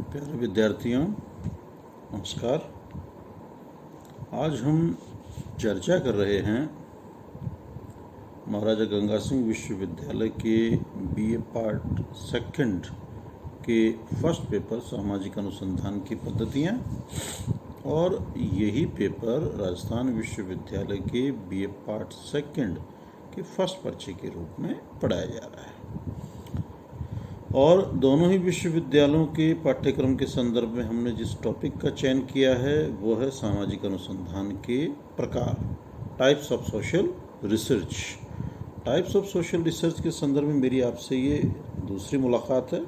प्यारे विद्यार्थियों, नमस्कार। आज हम चर्चा कर रहे हैं महाराजा गंगा सिंह विश्वविद्यालय के बीए पार्ट सेकंड के फर्स्ट पेपर सामाजिक अनुसंधान की पद्धतियाँ, और यही पेपर राजस्थान विश्वविद्यालय के बीए पार्ट सेकंड के फर्स्ट पर्चे के रूप में पढ़ाया जा रहा है। और दोनों ही विश्वविद्यालयों के पाठ्यक्रम के संदर्भ में हमने जिस टॉपिक का चयन किया है वो है सामाजिक अनुसंधान के प्रकार, types of social research. Types of social research के संदर्भ में मेरी आपसे ये दूसरी मुलाकात है।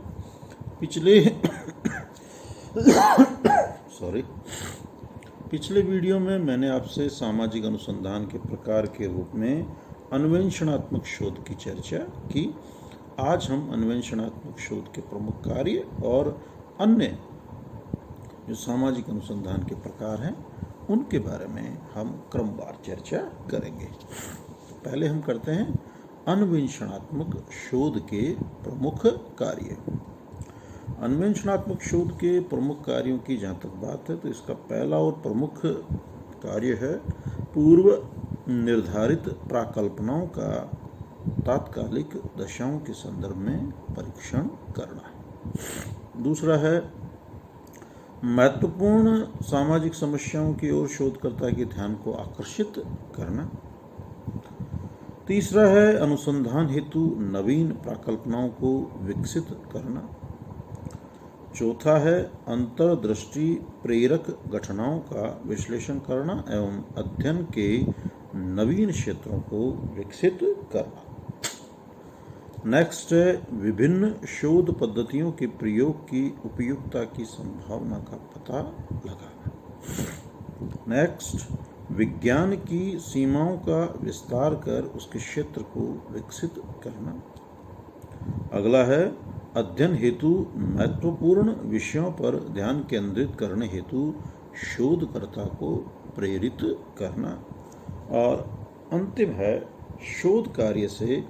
पिछले वीडियो में मैंने आपसे सामाजिक अनुसंधान के प्रकार के रूप में अन्वेषणात्मक शोध की चर्चा की। आज हम अन्वेषणात्मक शोध के प्रमुख कार्य और अन्य जो सामाजिक अनुसंधान के प्रकार हैं उनके बारे में हम क्रमवार चर्चा करेंगे। पहले हम करते हैं अन्वेषणात्मक शोध के प्रमुख कार्य। अन्वेषणात्मक शोध के प्रमुख कार्यों की जहाँ तक बात है तो इसका पहला और प्रमुख कार्य है पूर्व निर्धारित प्राकल्पनाओं का तात्कालिक दशाओं के संदर्भ में परीक्षण करना। दूसरा है महत्वपूर्ण सामाजिक समस्याओं की ओर शोधकर्ता के ध्यान को आकर्षित करना। तीसरा है अनुसंधान हेतु नवीन प्राकल्पनाओं को विकसित करना। चौथा है अंतर्दृष्टि प्रेरक घटनाओं का विश्लेषण करना एवं अध्ययन के नवीन क्षेत्रों को विकसित करना। नेक्स्ट है विभिन्न शोध पद्धतियों के प्रयोग की उपयुक्तता की संभावना का पता लगाना। नेक्स्ट विज्ञान की सीमाओं का विस्तार कर उसके क्षेत्र को विकसित करना। अगला है अध्ययन हेतु महत्वपूर्ण विषयों पर ध्यान केंद्रित करने हेतु शोधकर्ता को प्रेरित करना। और अंतिम है शोध कार्य से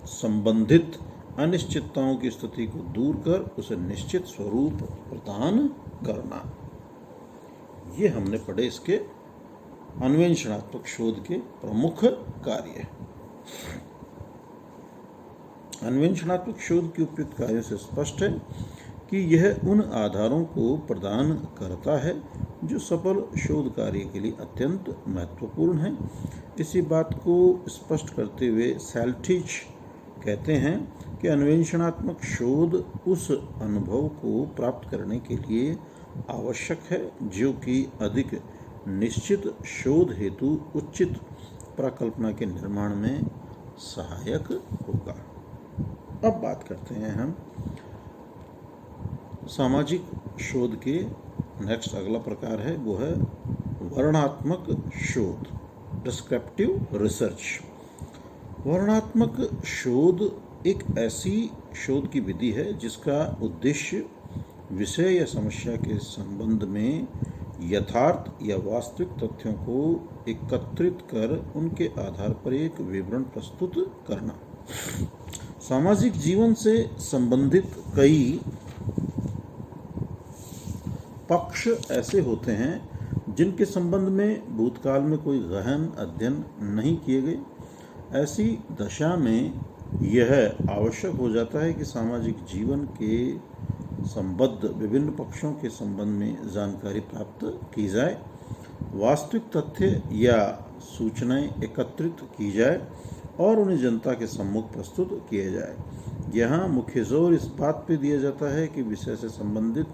संबंधित अनिश्चितताओं की स्थिति को दूर कर उसे निश्चित स्वरूप प्रदान करना। ये हमने पढ़े इसके अन्वेषणात्मक शोध के प्रमुख कार्य। अन्वेषणात्मक शोध के उपयुक्त कार्यों से स्पष्ट है कि यह उन आधारों को प्रदान करता है जो सफल शोध कार्य के लिए अत्यंत महत्वपूर्ण है। इसी बात को स्पष्ट करते हुए सेल्टिच कहते हैं कि अन्वेषणात्मक शोध उस अनुभव को प्राप्त करने के लिए आवश्यक है जो कि अधिक निश्चित शोध हेतु उचित प्राकल्पना के निर्माण में सहायक होगा। अब बात करते हैं हम सामाजिक शोध के नेक्स्ट अगला प्रकार है वो है वर्णनात्मक शोध, डिस्क्रिप्टिव रिसर्च। वर्णनात्मक शोध एक ऐसी शोध की विधि है जिसका उद्देश्य विषय या समस्या के संबंध में यथार्थ या वास्तविक तथ्यों को एकत्रित कर उनके आधार पर एक विवरण प्रस्तुत करना। सामाजिक जीवन से संबंधित कई पक्ष ऐसे होते हैं जिनके संबंध में भूतकाल में कोई गहन अध्ययन नहीं किए गए। ऐसी दशा में यह आवश्यक हो जाता है कि सामाजिक जीवन के संबद्ध विभिन्न पक्षों के संबंध में जानकारी प्राप्त की जाए, वास्तविक तथ्य या सूचनाएं एकत्रित की जाए और उन्हें जनता के सम्मुख प्रस्तुत किया जाए। यहाँ मुख्य जोर इस बात पर दिया जाता है कि विषय से संबंधित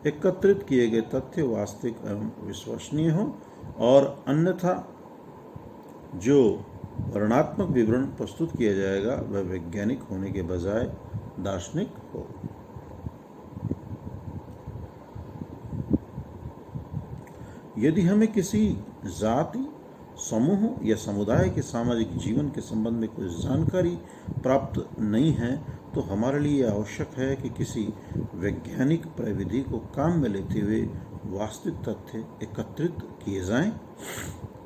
एकत्रित किए गए तथ्य वास्तविक एवं विश्वसनीय हो और अन्यथा जो वर्णनात्मक विवरण प्रस्तुत किया जाएगा वह वैज्ञानिक होने के बजाय दार्शनिक हो। यदि हमें किसी जाति, समूह या समुदाय के सामाजिक जीवन के संबंध में कोई जानकारी प्राप्त नहीं है तो हमारे लिए आवश्यक है कि किसी वैज्ञानिक प्रविधि को काम में लेते हुए वास्तविक तथ्य एकत्रित किए जाएं।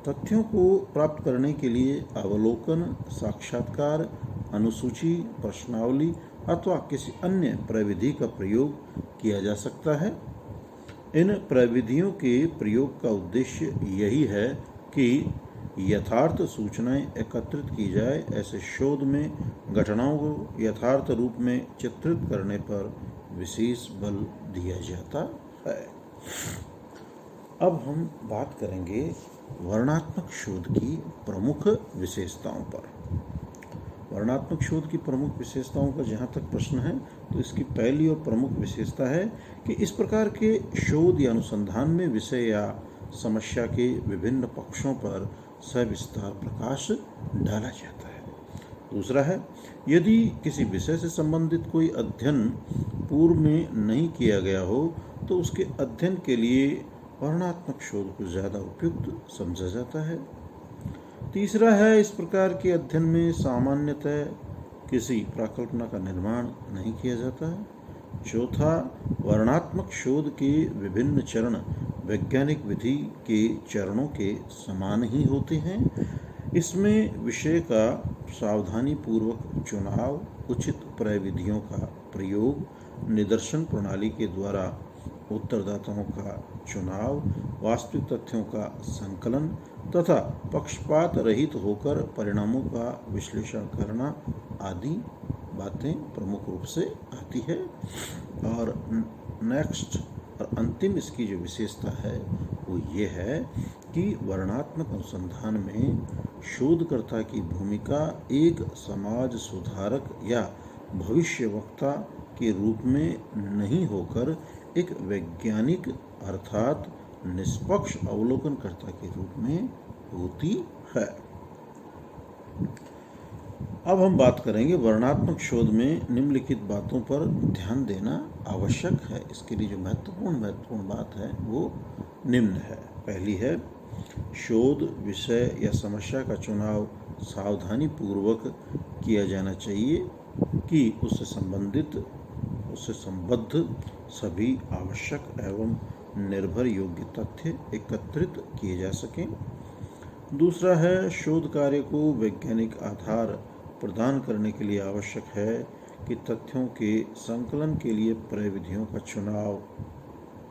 तथ्यों को प्राप्त करने के लिए अवलोकन, साक्षात्कार, अनुसूची, प्रश्नावली अथवा किसी अन्य प्रविधि का प्रयोग किया जा सकता है। इन प्रविधियों के प्रयोग का उद्देश्य यही है कि यथार्थ सूचनाएं एकत्रित की जाए। ऐसे शोध में घटनाओं को यथार्थ रूप में चित्रित करने पर विशेष बल दिया जाता है। अब हम बात करेंगे वर्णनात्मक शोध की प्रमुख विशेषताओं पर। वर्णनात्मक शोध की प्रमुख विशेषताओं का जहाँ तक प्रश्न है तो इसकी पहली और प्रमुख विशेषता है कि इस प्रकार के शोध या अनुसंधान में विषय या समस्या के विभिन्न पक्षों पर सविस्तार प्रकाश डाला जाता है। दूसरा है, यदि किसी विषय से संबंधित कोई अध्ययन पूर्व में नहीं किया गया हो तो उसके अध्ययन के लिए वर्णनात्मक शोध को ज़्यादा उपयुक्त समझा जाता है। तीसरा है, इस प्रकार के अध्ययन में सामान्यतः किसी प्राकल्पना का निर्माण नहीं किया जाता है। चौथा, वर्णनात्मक शोध के विभिन्न चरण वैज्ञानिक विधि के चरणों के समान ही होते हैं। इसमें विषय का सावधानी पूर्वक चुनाव, उचित प्रविधियों का प्रयोग, निदर्शन प्रणाली के द्वारा उत्तरदाताओं का चुनाव, वास्तविक तथ्यों का संकलन तथा पक्षपात रहित होकर परिणामों का विश्लेषण करना आदि बातें प्रमुख रूप से आती है। और नेक्स्ट और अंतिम इसकी जो विशेषता है वो ये है कि वर्णनात्मक अनुसंधान में शोधकर्ता की भूमिका एक समाज सुधारक या भविष्यवक्ता के रूप में नहीं होकर एक वैज्ञानिक अर्थात निष्पक्ष अवलोकनकर्ता के रूप में होती है। अब हम बात करेंगे वर्णनात्मक शोध में निम्नलिखित बातों पर ध्यान देना आवश्यक है। इसके लिए जो महत्वपूर्ण बात है वो निम्न है। पहली है, शोध विषय या समस्या का चुनाव सावधानी पूर्वक किया जाना चाहिए कि उससे संबद्ध सभी आवश्यक एवं निर्भर योग्य तथ्य एकत्रित किए जा सकें। दूसरा है, शोध कार्य को वैज्ञानिक आधार प्रदान करने के लिए आवश्यक है कि तथ्यों के संकलन के लिए प्रविधियों का चुनाव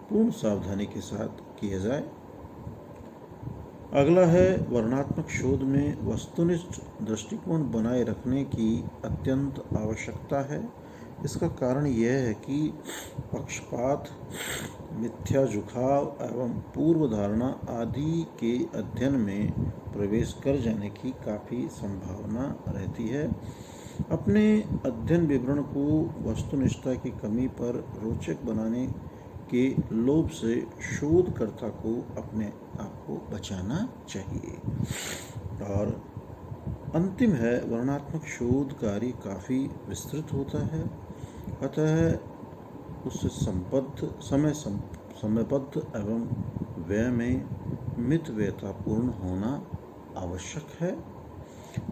पूर्ण सावधानी के साथ किया जाए। अगला है, वर्णनात्मक शोध में वस्तुनिष्ठ दृष्टिकोण बनाए रखने की अत्यंत आवश्यकता है। इसका कारण यह है कि पक्षपात, मिथ्या झुकाव एवं पूर्व धारणा आदि के अध्ययन में प्रवेश कर जाने की काफ़ी संभावना रहती है। अपने अध्ययन विवरण को वस्तुनिष्ठता की कमी पर रोचक बनाने के लोभ से शोधकर्ता को अपने आप को बचाना चाहिए। और अंतिम है, वर्णनात्मक शोध कार्य काफ़ी विस्तृत होता है, अतः उससे समयबद्ध एवं व्यय में मितव्ययतापूर्ण होना आवश्यक है।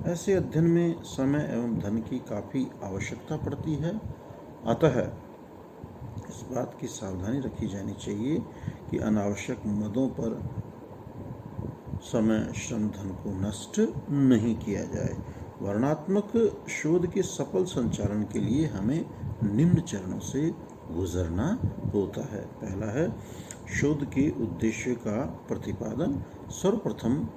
ऐसे अध्ययन में समय एवं धन की काफ़ी आवश्यकता पड़ती है, अतः इस बात की सावधानी रखी जानी चाहिए कि अनावश्यक मदों पर समय, श्रम, धन को नष्ट नहीं किया जाए। वर्णनात्मक शोध के सफल संचालन के लिए हमें निम्न चरणों से गुजरना होता है। पहला है, शोध के उद्देश्य का प्रतिपादन। सर्वप्रथम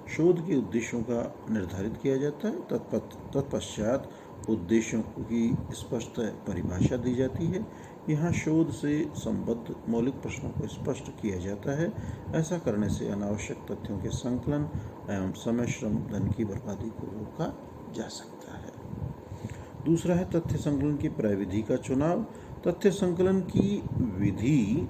शोध के उद्देश्यों का निर्धारित किया जाता है। तत्पश्चात उद्देश्यों की स्पष्ट परिभाषा दी जाती है। यहाँ शोध से संबद्ध मौलिक प्रश्नों को स्पष्ट किया जाता है। ऐसा करने से अनावश्यक तथ्यों के संकलन एवं समय, श्रम, धन की बर्बादी को रोका जा सकता है। दूसरा है, तथ्य संकलन की प्रविधि का चुनाव। तथ्य संकलन की विधि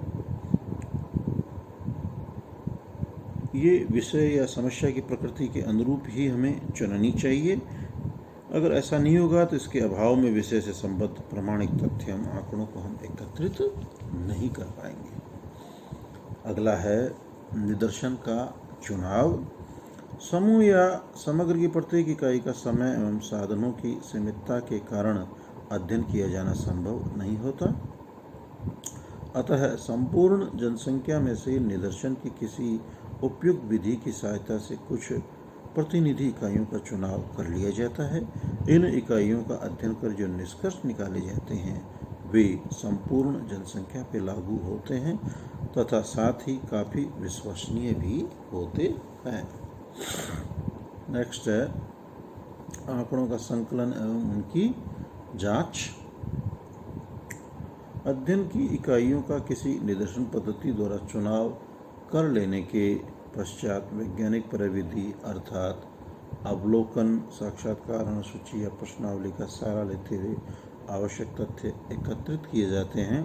ये विषय या समस्या की प्रकृति के अनुरूप ही हमें चुननी चाहिए। अगर ऐसा नहीं होगा तो इसके अभाव में विषय से संबद्ध प्रमाणिक तथ्य आंकड़ों को हम एकत्रित नहीं कर पाएंगे। अगला है, निदर्शन का चुनाव। समूह या समग्र की प्रत्येक इकाई का समय एवं साधनों की सीमितता के कारण अध्ययन किया जाना संभव नहीं होता, अतः संपूर्ण जनसंख्या में से निदर्शन की किसी उपयुक्त विधि की सहायता से कुछ प्रतिनिधि इकाइयों का चुनाव कर लिया जाता है। इन इकाइयों का अध्ययन कर जो निष्कर्ष निकाले जाते हैं वे संपूर्ण जनसंख्या पे लागू होते हैं तथा साथ ही काफ़ी विश्वसनीय भी होते हैं। नेक्स्ट है आंकड़ों का संकलन एवं उनकी जांच। अध्ययन की इकाइयों का किसी निदर्शन पद्धति द्वारा चुनाव कर लेने के पश्चात वैज्ञानिक प्रविधि अर्थात अवलोकन, साक्षात्कार, अनुसूची या प्रश्नावली का सहारा लेते हुए आवश्यक तथ्य एकत्रित किए जाते हैं।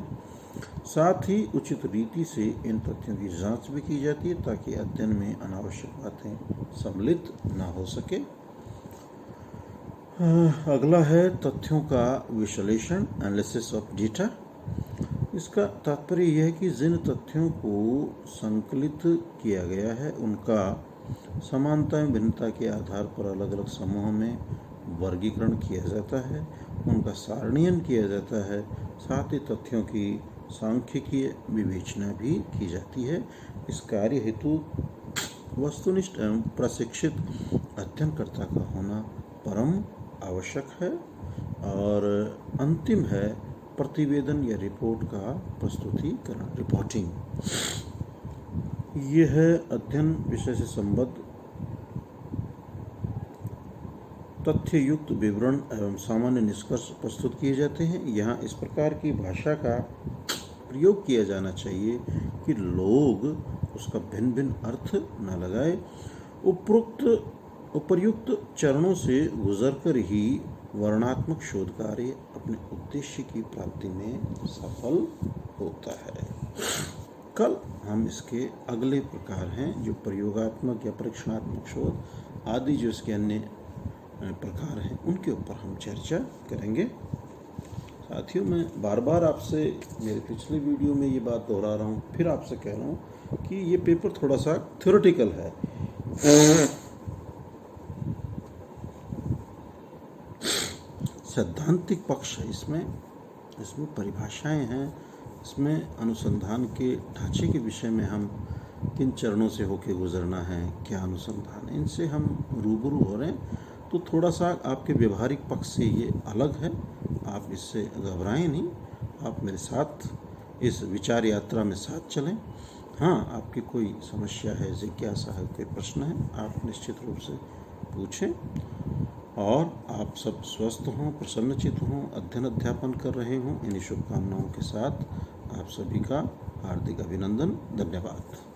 साथ ही उचित रीति से इन तथ्यों की जांच भी की जाती है ताकि अध्ययन में अनावश्यक बातें सम्मिलित न हो सके। अगला है तथ्यों का विश्लेषण, एनालिसिस ऑफ डेटा। इसका तात्पर्य यह है कि जिन तथ्यों को संकलित किया गया है उनका समानता एवं भिन्नता के आधार पर अलग अलग समूहों में वर्गीकरण किया जाता है, उनका सारणीयन किया जाता है, साथ ही तथ्यों की सांख्यिकीय विवेचना भी की जाती है। इस कार्य हेतु वस्तुनिष्ठ एवं प्रशिक्षित अध्ययनकर्ता का होना परम आवश्यक है। और अंतिम है प्रतिवेदन या रिपोर्ट का प्रस्तुतिकरण, रिपोर्टिंग। यह है अध्ययन विषय से संबद्ध तथ्ययुक्त विवरण एवं सामान्य निष्कर्ष प्रस्तुत किए जाते हैं। यहाँ इस प्रकार की भाषा का प्रयोग किया जाना चाहिए कि लोग उसका भिन्न भिन्न अर्थ न लगाए। उपर्युक्त चरणों से गुजरकर ही वर्णनात्मक शोध कार्य अपने उद्देश्य की प्राप्ति में सफल होता है। कल हम इसके अगले प्रकार हैं जो प्रयोगात्मक या परीक्षणात्मक शोध आदि जो इसके अन्य प्रकार हैं उनके ऊपर हम चर्चा करेंगे। साथियों, मैं बार बार आपसे मेरे पिछले वीडियो में ये बात दोहरा रहा हूँ, फिर आपसे कह रहा हूँ कि ये पेपर थोड़ा सा थ्योरेटिकल है। सैद्धांतिक पक्ष है इसमें परिभाषाएं हैं, इसमें अनुसंधान के ढांचे के विषय में हम किन चरणों से होके गुजरना है, क्या अनुसंधान है, इनसे हम रूबरू हो रहे हैं। तो थोड़ा सा आपके व्यवहारिक पक्ष से ये अलग है, आप इससे घबराएं नहीं, आप मेरे साथ इस विचार यात्रा में साथ चलें। हाँ, आपकी कोई समस्या है, जिज्ञासा है, कोई प्रश्न है, आप निश्चित रूप से पूछें। और आप सब स्वस्थ हों, प्रसन्नचित्त हों, अध्ययन अध्यापन कर रहे हों, इन्हीं शुभकामनाओं के साथ आप सभी का हार्दिक अभिनंदन। धन्यवाद।